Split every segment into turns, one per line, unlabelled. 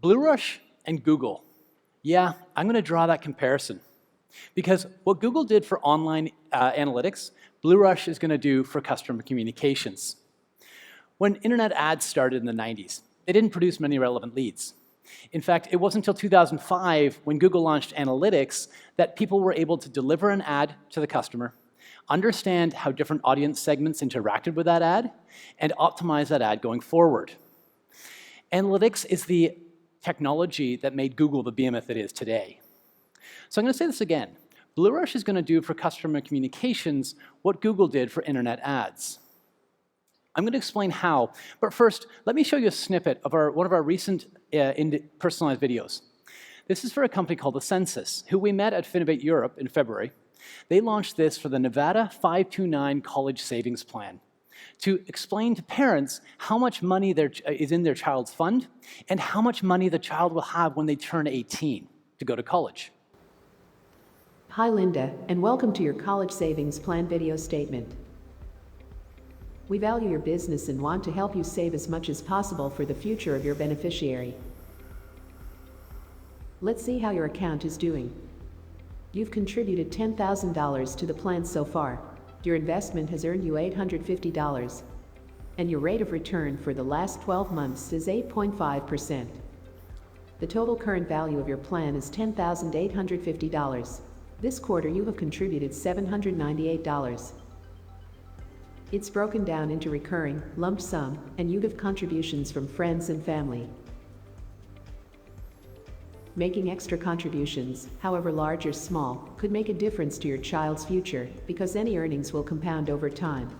BlueRush and Google. Yeah, I'm going to draw that comparison. Because what Google did for online analytics, BlueRush is going to do for customer communications. When internet ads started in the 90s, they didn't produce many relevant leads. In fact, it wasn't until 2005 when Google launched analytics that people were able to deliver an ad to the customer, understand how different audience segments interacted with that ad, and optimize that ad going forward. Analytics is the technology that made Google the behemoth it is today. So I'm going to say this again. BlueRush is going to do for customer communications what Google did for internet ads. I'm going to explain how, but first, let me show you a snippet of one of our recent personalized videos. This is for a company called The Census, who we met at Finovate Europe in February. They launched this for the Nevada 529 College Savings Plan to explain to parents how much money is in their child's fund and how much money the child will have when they turn 18 to go to college.
Hi Linda, and welcome to your College Savings Plan video statement. We value your business and want to help you save as much as possible for the future of your beneficiary. Let's see how your account is doing. You've contributed $10,000 to the plan so far. Your investment has earned you $850, and your rate of return for the last 12 months is 8.5%. The total current value of your plan is $10,850. This quarter you have contributed $798. It's broken down into recurring, lump sum, and you give contributions from friends and family. Making extra contributions, however large or small, could make a difference to your child's future because any earnings will compound over time.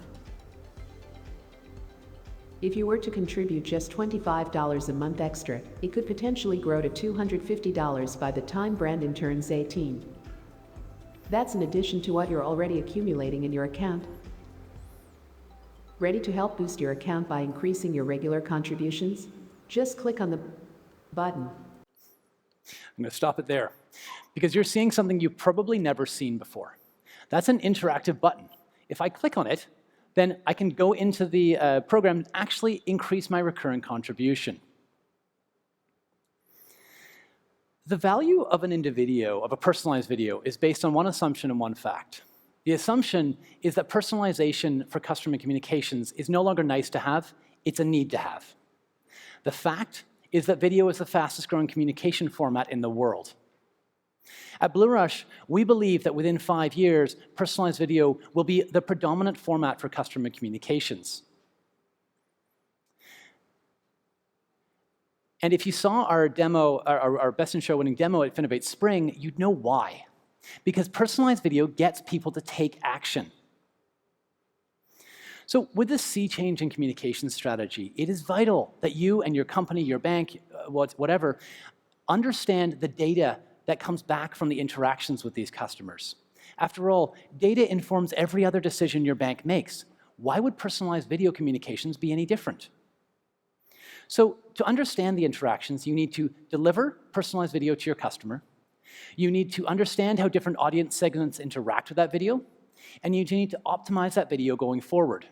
If you were to contribute just $25 a month extra, it could potentially grow to $250 by the time Brandon turns 18. That's in addition to what you're already accumulating in your account. Ready to help boost your account by increasing your regular contributions? Just click on the button.
I'm going to stop it there because you're seeing something you've probably never seen before. That's an interactive button. If I click on it, then I can go into the program and actually increase my recurring contribution. The value of a personalized video, is based on one assumption and one fact. The assumption is that personalization for customer communications is no longer nice to have, it's a need to have. The fact is that video is the fastest growing communication format in the world. At BlueRush, we believe that within 5 years, personalized video will be the predominant format for customer communications. And if you saw our demo, our Best in Show winning demo at Finovate Spring, you'd know why. Because personalized video gets people to take action. So with this sea change in communication strategy, it is vital that you and your company, your bank, whatever, understand the data that comes back from the interactions with these customers. After all, data informs every other decision your bank makes. Why would personalized video communications be any different? So to understand the interactions, you need to deliver personalized video to your customer. You need to understand how different audience segments interact with that video, and you need to optimize that video going forward.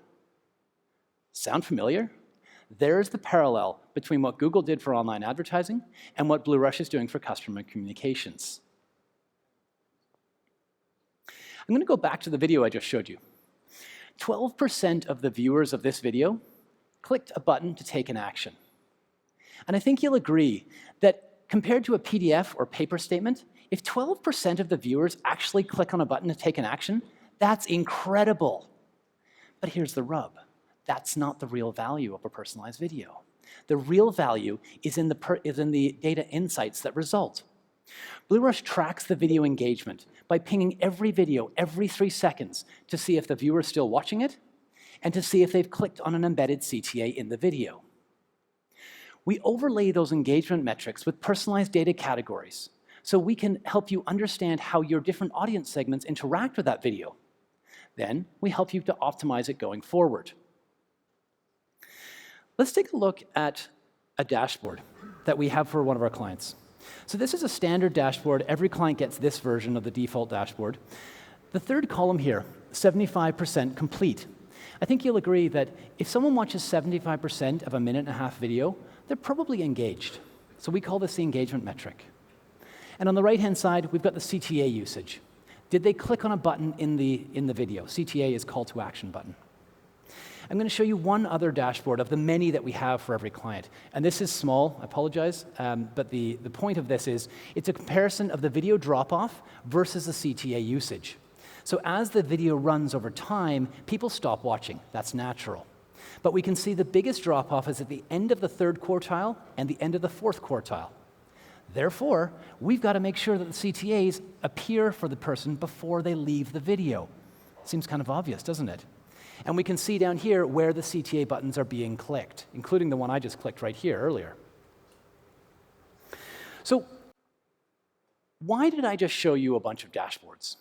Sound familiar? There's the parallel between what Google did for online advertising and what BlueRush is doing for customer communications. I'm going to go back to the video I just showed you. 12% of the viewers of this video clicked a button to take an action. And I think you'll agree that compared to a PDF or paper statement, if 12% of the viewers actually click on a button to take an action, that's incredible. But here's the rub. That's not the real value of a personalized video. The real value is in the data insights that result. BlueRush tracks the video engagement by pinging every video every 3 seconds to see if the viewer is still watching it and to see if they've clicked on an embedded CTA in the video. We overlay those engagement metrics with personalized data categories so we can help you understand how your different audience segments interact with that video. Then we help you to optimize it going forward. Let's take a look at a dashboard that we have for one of our clients. So this is a standard dashboard. Every client gets this version of the default dashboard. The third column here, 75% complete. I think you'll agree that if someone watches 75% of a 1.5-minute video, they're probably engaged. So we call this the engagement metric. And on the right-hand side, we've got the CTA usage. Did they click on a button in the video? CTA is call to action button. I'm going to show you one other dashboard of the many that we have for every client. And this is small, I apologize, but the point of this is it's a comparison of the video drop-off versus the CTA usage. So as the video runs over time, people stop watching. That's natural. But we can see the biggest drop-off is at the end of the third quartile and the end of the fourth quartile. Therefore, we've got to make sure that the CTAs appear for the person before they leave the video. Seems kind of obvious, doesn't it? And we can see down here where the CTA buttons are being clicked, including the one I just clicked right here earlier. So why did I just show you a bunch of dashboards?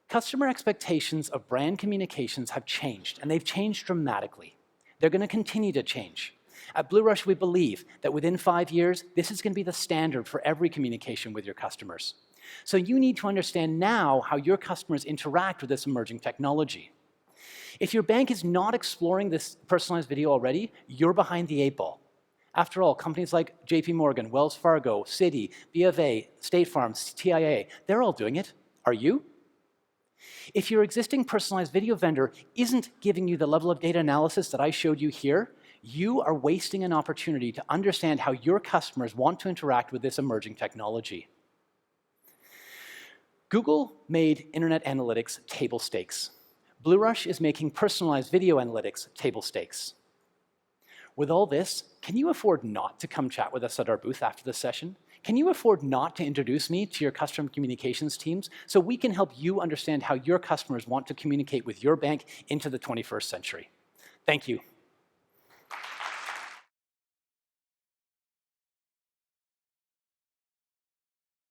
Customer expectations of brand communications have changed, and they've changed dramatically. They're going to continue to change. At BlueRush, we believe that within 5 years, this is going to be the standard for every communication with your customers. So you need to understand now how your customers interact with this emerging technology. If your bank is not exploring this personalized video already, you're behind the 8 ball. After all, companies like JP Morgan, Wells Fargo, Citi, BofA, State Farm, TIAA, they're all doing it. Are you? If your existing personalized video vendor isn't giving you the level of data analysis that I showed you here, you are wasting an opportunity to understand how your customers want to interact with this emerging technology. Google made internet analytics table stakes. BlueRush is making personalized video analytics table stakes. With all this, can you afford not to come chat with us at our booth after this session? Can you afford not to introduce me to your customer communications teams so we can help you understand how your customers want to communicate with your bank into the 21st century? Thank you.